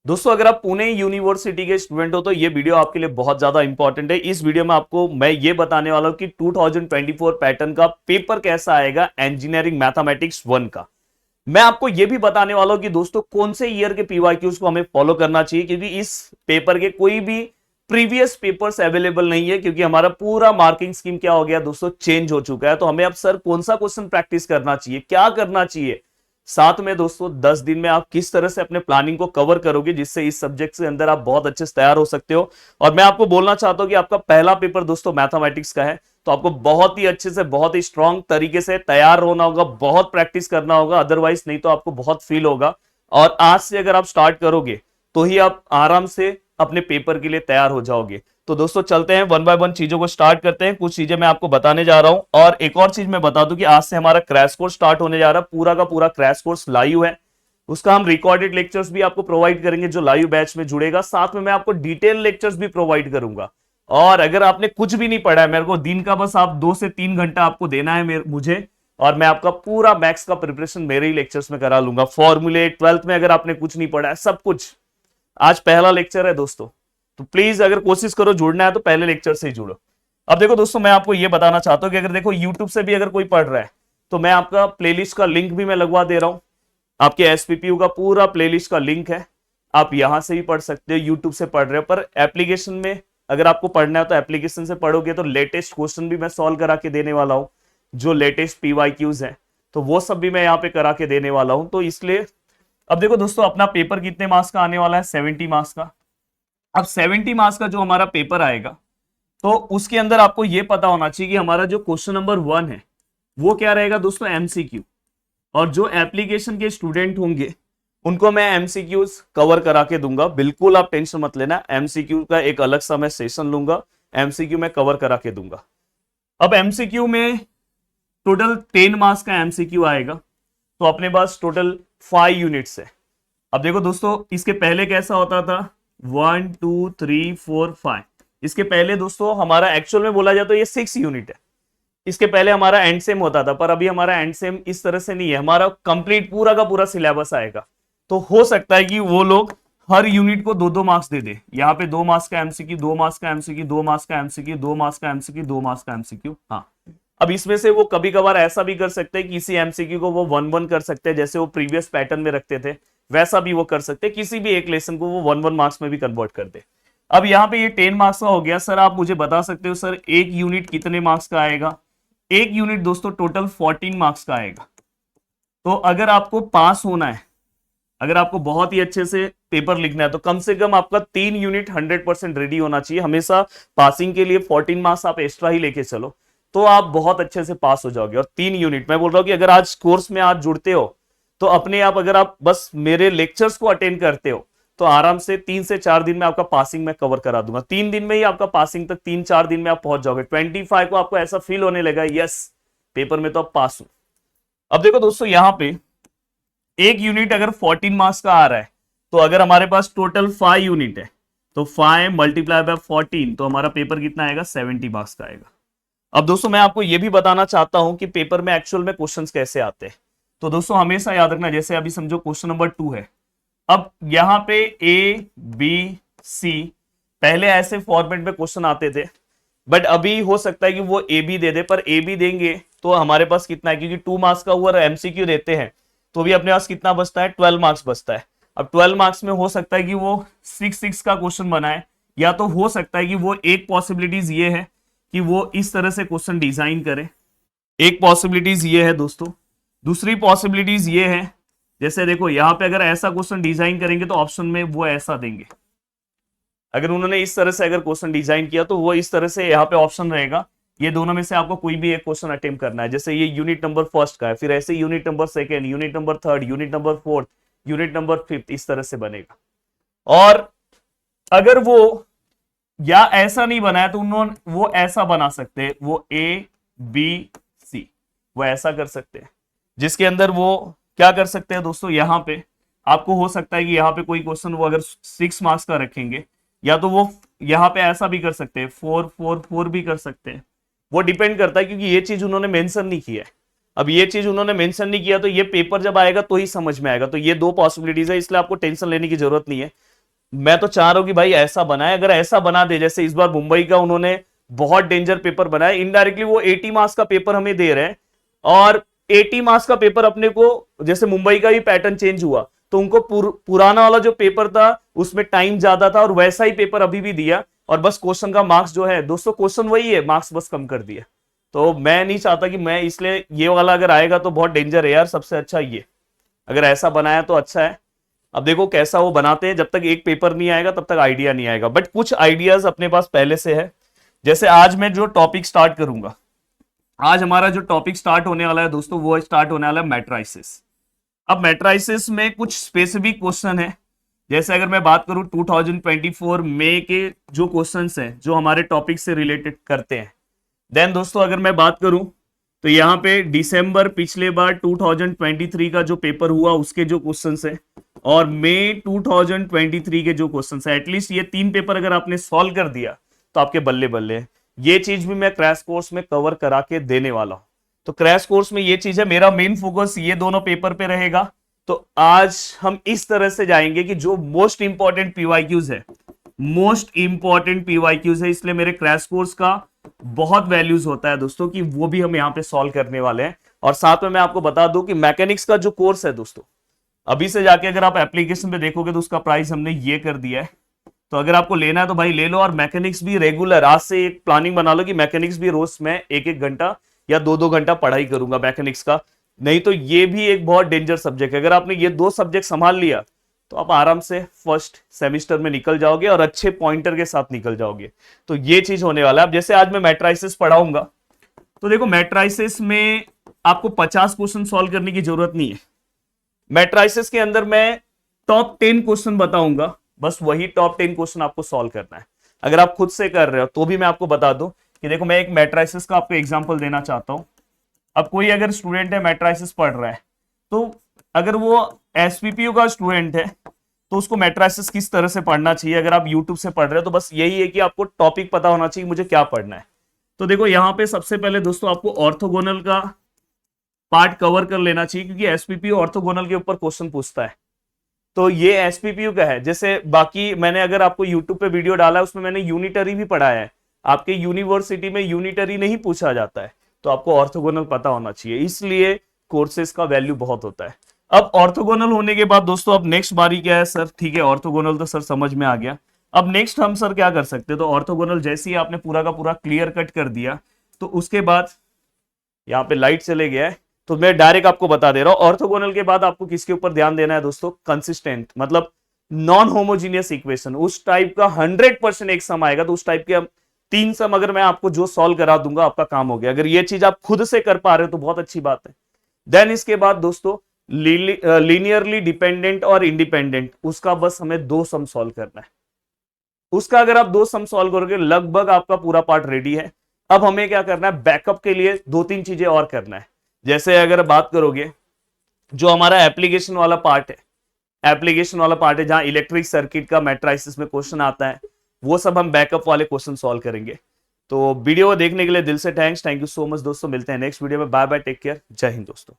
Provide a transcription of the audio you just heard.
दोस्तों अगर आप पुणे यूनिवर्सिटी के स्टूडेंट हो तो ये वीडियो आपके लिए बहुत ज्यादा इंपॉर्टेंट है। इस वीडियो में आपको मैं ये बताने वाला हूं कि 2024 पैटर्न का पेपर कैसा आएगा इंजीनियरिंग मैथमेटिक्स 1 का। मैं आपको ये भी बताने वाला हूं कि दोस्तों कौन से ईयर के पीवाईक्यूज को हमें फॉलो करना चाहिए, क्योंकि इस पेपर के कोई भी प्रीवियस पेपर्स अवेलेबल नहीं है, क्योंकि हमारा पूरा मार्किंग स्कीम क्या हो गया दोस्तों, चेंज हो चुका है। तो हमें अब सर कौन सा क्वेश्चन प्रैक्टिस करना चाहिए, क्या करना चाहिए, साथ में दोस्तों 10 दिन में आप किस तरह से अपने प्लानिंग को कवर करोगे जिससे इस सब्जेक्ट के अंदर आप बहुत अच्छे से तैयार हो सकते हो। और मैं आपको बोलना चाहता हूं कि आपका पहला पेपर दोस्तों मैथमेटिक्स का है, तो आपको बहुत ही अच्छे से बहुत ही स्ट्रांग तरीके से तैयार होना होगा, बहुत प्रैक्टिस करना होगा, अदरवाइज नहीं तो आपको बहुत फील होगा। और आज से अगर आप स्टार्ट करोगे तो ही आप आराम से अपने पेपर के लिए तैयार हो जाओगे। तो दोस्तों चलते हैं, वन बाय वन चीजों को स्टार्ट करते हैं। कुछ चीजें मैं आपको बताने जा रहा हूं, और एक और चीज मैं बता दूं कि आज से हमारा क्रैश कोर्स स्टार्ट होने जा रहा है। पूरा का पूरा क्रैश कोर्स लाइव है, उसका हम रिकॉर्डेड लेक्चर्स भी आपको प्रोवाइड करेंगे जो लाइव बैच में जुड़ेगा। साथ में मैं आपको डिटेल लेक्चर्स भी प्रोवाइड करूंगा। और अगर आपने कुछ भी नहीं पढ़ा है, मेरे को दिन का बस आप 2 से 3 घंटा आपको देना है मुझे, और मैं आपका पूरा मैथ्स का प्रिपरेशन मेरे ही लेक्चर्स में करा लूंगा। फॉर्मूले 12th में अगर आपने कुछ नहीं पढ़ा है, सब कुछ आज पहला लेक्चर है दोस्तों, तो प्लीज अगर कोशिश करो जुड़ना है तो पहले लेक्चर से ही जुड़ो। अब देखो दोस्तों, मैं आपको यह बताना चाहता हूं कि अगर देखो यूट्यूब से भी अगर कोई पढ़ रहा है तो मैं आपका प्लेलिस्ट का लिंक भी मैं लगवा दे रहा हूं। आपके एसपीपीयू का पूरा प्लेलिस्ट का लिंक है, आप यहां से भी पढ़ सकते हो, यूट्यूब से पढ़ रहे हो। पर एप्लीकेशन में अगर आपको पढ़ना है तो एप्लीकेशन से पढ़ोगे तो लेटेस्ट क्वेश्चन भी मैं सॉल्व करा के देने वाला हूं, जो लेटेस्ट पीवाईक्यूज है तो वो सब भी मैं यहाँ पे करा के देने वाला हूं। तो इसलिए अब देखो दोस्तों, अपना पेपर कितने मार्क्स का आने वाला है, 70 मार्क्स का। अब 70 मार्क्स का जो हमारा पेपर आएगा तो उसके अंदर आपको यह पता होना चाहिए कि हमारा जो क्वेश्चन नंबर 1 है वो क्या रहेगा दोस्तों, एमसीक्यू। और जो एप्लीकेशन के स्टूडेंट होंगे उनको मैं एमसीक्यूज कवर करा के दूंगा, बिल्कुल आप टेंशन मत लेना। एमसीक्यू का एक अलग सा मैं सेशन लूंगा, एमसीक्यू में कवर करा के दूंगा। अब एमसीक्यू में टोटल 10 मार्क्स का एमसीक्यू आएगा, तो अपने पास टोटल 5 यूनिट्स है। अब देखो दोस्तों, इसके पहले कैसा होता था, 1 2 3 4 5। इसके पहले दोस्तों हमारा एक्चुअल में बोला जाए तो ये 6 यूनिट है। इसके पहले हमारा एंड सेम होता था, पर अभी हमारा एंड सेम इस तरह से नहीं है, हमारा कंप्लीट पूरा का पूरा सिलेबस आएगा। तो हो सकता है कि वो लोग हर यूनिट को 2-2 मार्क्स दे दे। यहाँ पे 2 मार्क्स का एमसीक्यू, 2 मार्क्स का एमसीक्यू, 2 मार्क्स का एमसीक्यू, 2 मार्क्स का एमसीक्यू, 2 मार्क्स का एमसीक्यू। हाँ, अब इसमें से वो कभी कभार ऐसा भी कर सकते हैं कि किसी एमसीक्यू को वो 1-1 कर सकते हैं, जैसे वो प्रीवियस पैटर्न में रखते थे वैसा भी वो कर सकते हैं। किसी भी एक लेसन को वो 1-1 मार्क्स में भी कन्वर्ट कर दे। अब यहाँ पे ये 10 मार्क्स का हो गया। सर आप मुझे बता सकते हो सर एक यूनिट कितने मार्क्स का आएगा? एक यूनिट दोस्तों टोटल 14 मार्क्स का आएगा। तो अगर आपको पास होना है, अगर आपको बहुत ही अच्छे से पेपर लिखना है, तो कम से कम आपका 3 यूनिट 100% रेडी होना चाहिए। हमेशा पासिंग के लिए 14 मार्क्स आप एक्स्ट्रा ही लेके चलो, तो आप बहुत अच्छे से पास हो जाओगे। और 3 यूनिट मैं बोल रहा हूं कि अगर आज कोर्स में आज जुड़ते हो तो अपने आप, अगर आप बस मेरे लेक्चर्स को अटेंड करते हो तो आराम से 3 से 4 दिन में आपका पासिंग में कवर करा दूंगा। 3 दिन में ही आपका पासिंग तक, 3-4 दिन में आप पहुंच जाओगे। 25 को आपको ऐसा फील होने लगा यस पेपर में तो अब पास हूं। अब देखो दोस्तों, यहां पे एक यूनिट अगर 14 मार्क्स का आ रहा है, तो अगर हमारे पास टोटल 5 यूनिट है तो 5 मल्टीप्लाई बाय 14, तो हमारा पेपर कितना आएगा, 70 मार्क्स का आएगा। अब दोस्तों मैं आपको यह भी बताना चाहता हूं कि पेपर में एक्चुअल में क्वेश्चंस कैसे आते हैं। तो दोस्तों हमेशा याद रखना, जैसे अभी समझो क्वेश्चन नंबर 2 है। अब यहां पे ए बी सी पहले ऐसे फॉर्मेट में क्वेश्चन आते थे, बट अभी हो सकता है कि वो ए बी दे दे। पर ए बी देंगे तो हमारे पास कितना है, क्योंकि 2 मार्क्स का हुआ एमसीक्यू देते हैं तो भी अपने पास कितना बचता है, 12 मार्क्स बचता है। अब 12 मार्क्स में हो सकता है कि वो 6-6 का क्वेश्चन बनाए, या तो हो सकता है कि वो एक पॉसिबिलिटीज ये है कि वो इस तरह से क्वेश्चन डिजाइन करे। एक पॉसिबिलिटीज ये है दोस्तों। दूसरी पॉसिबिलिटीज ये है, जैसे देखो यहां पे अगर ऐसा क्वेश्चन डिजाइन करेंगे तो ऑप्शन में वो ऐसा देंगे। अगर उन्होंने इस तरह से अगर क्वेश्चन डिजाइन किया तो वो इस तरह से यहाँ पे ऑप्शन रहेगा। ये दोनों में से आपको कोई भी एक क्वेश्चन अटेम्प्ट करना है। जैसे ये यूनिट नंबर 1 का है, फिर ऐसे unit number 2, unit number 3, unit number 4, unit number 5, इस तरह से बनेगा। और अगर वो या ऐसा नहीं बनाया तो उन्होंने वो ऐसा बना सकते हैं, वो ए बी सी वो ऐसा कर सकते हैं, जिसके अंदर वो क्या कर सकते हैं दोस्तों, यहां पे आपको हो सकता है कि यहाँ पे कोई क्वेश्चन वो अगर 6 मार्क्स का रखेंगे, या तो वो यहाँ पे ऐसा भी कर सकते हैं, 4-4-4 भी कर सकते हैं। वो डिपेंड करता है, क्योंकि ये चीज उन्होंने मेंशन नहीं किया है। अब ये चीज उन्होंने मेंशन नहीं किया तो ये पेपर जब आएगा तो ही समझ में आएगा। तो ये 2 पॉसिबिलिटीज है, इसलिए आपको टेंशन लेने की जरूरत नहीं है। मैं तो चाह रहा हूं कि भाई ऐसा बनाए, अगर ऐसा बना दे जैसे इस बार मुंबई का उन्होंने बहुत डेंजर पेपर बनाया, इनडायरेक्टली वो 80 मार्क्स का पेपर हमें दे रहे हैं, और 80 मार्क्स का पेपर अपने को, जैसे मुंबई का ही पैटर्न चेंज हुआ तो उनको पुराना वाला जो पेपर था उसमें टाइम ज्यादा था और वैसा ही पेपर अभी भी दिया, और बस क्वेश्चन का मार्क्स जो है दोस्तों, क्वेश्चन वही है, मार्क्स बस कम कर दिया। तो मैं नहीं चाहता कि मैं, इसलिए ये वाला अगर आएगा तो बहुत डेंजर है यार, सबसे अच्छा ये अगर ऐसा बनाया तो अच्छा है। अब देखो कैसा वो बनाते हैं, जब तक एक पेपर नहीं आएगा तब तक आइडिया नहीं आएगा, बट कुछ आइडियाज अपने पास पहले से है। जैसे आज मैं जो टॉपिक स्टार्ट करूंगा, आज हमारा जो टॉपिक स्टार्ट होने वाला है दोस्तों, वो स्टार्ट होने वाला है मैट्राइसिस। अब मैट्राइसिस में कुछ स्पेसिफिक क्वेश्चन है, जैसे अगर मैं बात करूं 2024 मई के जो क्वेश्चंस हैं जो हमारे टॉपिक से रिलेटेड करते हैं। देन दोस्तों अगर मैं बात करूं तो यहाँ पे दिसंबर पिछले बार 2023 का जो पेपर हुआ उसके जो क्वेश्चंस हैं, और मई 2023 के जो क्वेश्चंस हैं, एटलीस्ट ये 3 पेपर अगर आपने सॉल्व कर दिया तो आपके बल्ले बल्ले है। ये चीज भी मैं क्रैश कोर्स में कवर करा के देने वाला हूं। तो क्रैश कोर्स में ये चीज है, मेरा मेन फोकस ये दोनों पेपर पे रहेगा। तो आज हम इस तरह से जाएंगे कि जो मोस्ट इंपॉर्टेंट पीवाईक्यूज है, मोस्ट इंपॉर्टेंट पीवाईक्यूज है, इसलिए मेरे क्रैश कोर्स का बहुत वैल्यूज होता है दोस्तों कि वो भी हम यहाँ पे सॉल्व करने वाले हैं। और साथ में मैं आपको बता दूं कि मैकेनिक्स का जो कोर्स है दोस्तों, अभी से जाके अगर आप एप्लीकेशन पे देखोगे तो उसका प्राइस हमने ये कर दिया है। तो अगर आपको लेना है तो भाई ले लो, और मैकेनिक्स भी रेगुलर आज से एक प्लानिंग बना लो कि मैकेनिक्स भी रोज में 1-1 घंटा या 2-2 घंटा पढ़ाई करूंगा मैकेनिक्स का। नहीं तो ये भी एक बहुत डेंजर सब्जेक्ट है, अगर आपने ये 2 सब्जेक्ट संभाल लिया तो आप आराम से फर्स्ट सेमिस्टर में निकल जाओगे और अच्छे पॉइंटर के साथ निकल जाओगे। तो ये चीज होने वाला है। अब जैसे आज मैं मैट्राइसिस पढ़ाऊंगा, तो देखो मैट्राइसिस में आपको 50 क्वेश्चन सॉल्व करने की जरूरत नहीं है। मैट्राइसिस के अंदर मैं टॉप 10 क्वेश्चन बताऊंगा, बस वही टॉप 10 क्वेश्चन आपको सॉल्व करना है। अगर आप खुद से कर रहे हो तो भी मैं आपको बता दूं कि देखो मैं एक मैट्राइसिस का आपको एग्जांपल देना चाहता हूं। अब कोई अगर स्टूडेंट है मैट्राइसिस पढ़ रहा है, तो अगर वो एसपीपीयू का स्टूडेंट है तो उसको मैट्राइसिस किस तरह से पढ़ना चाहिए, अगर आप यूट्यूब से पढ़ रहे हो तो बस यही है कि आपको टॉपिक पता होना चाहिए मुझे क्या पढ़ना है। तो देखो यहाँ पे सबसे पहले दोस्तों आपको ऑर्थोगोनल का पार्ट कवर कर लेना चाहिए, क्योंकि एसपीपीयू ऑर्थोगोनल के ऊपर क्वेश्चन पूछता है। तो ये एसपीपीयू का है। जैसे बाकी मैंने अगर आपको यूट्यूब पे वीडियो डाला है उसमें मैंने यूनिटरी भी पढ़ाया है, आपके यूनिवर्सिटी में यूनिटरी नहीं पूछा जाता है, तो आपको ऑर्थोगोनल पता होना चाहिए, इसलिए कोर्सेज का वैल्यू बहुत होता है। अब ऑर्थोगोनल होने के बाद दोस्तों अब नेक्स्ट बारी क्या है सर, ठीक है ऑर्थोगोनल तो सर समझ में आ गया। अब नेक्स्ट हम सर क्या कर सकते हैं, तो ऑर्थोगोनल जैसे ही आपने पूरा का पूरा क्लियर कट कर दिया तो उसके बाद यहाँ पे लाइट चले गया है, तो मैं डायरेक्ट आपको बता दे रहा हूं ऑर्थोगोनल के बाद आपको किसके ऊपर ध्यान देना है दोस्तों, कंसिस्टेंट मतलब नॉन होमोजीनियस इक्वेशन, उस टाइप का 100% एक सम आएगा, तो उस टाइप के 3 सम अगर मैं आपको जो सॉल्व करा दूंगा आपका काम हो गया। अगर ये चीज आप खुद से कर पा रहे हो तो बहुत अच्छी बात है। देन इसके बाद दोस्तों लीनियरली डिपेंडेंट और इंडिपेंडेंट, उसका बस हमें 2 सम सॉल्व करना है। उसका अगर आप 2 सम सॉल्व करोगे लगभग आपका पूरा पार्ट रेडी है। अब हमें क्या करना है, बैकअप के लिए 2-3 चीजें और करना है। जैसे अगर बात करोगे जो हमारा एप्लीकेशन वाला पार्ट है, एप्लीकेशन वाला पार्ट है जहां इलेक्ट्रिक सर्किट का मैट्राइसिस में क्वेश्चन आता है, वो सब हम बैकअप वाले क्वेश्चन सॉल्व करेंगे। तो वीडियो को देखने के लिए दिल से thanks, thank you so much दोस्तों, मिलते हैं नेक्स्ट वीडियो में, बाय बाय, टेक केयर, जय हिंद दोस्तों।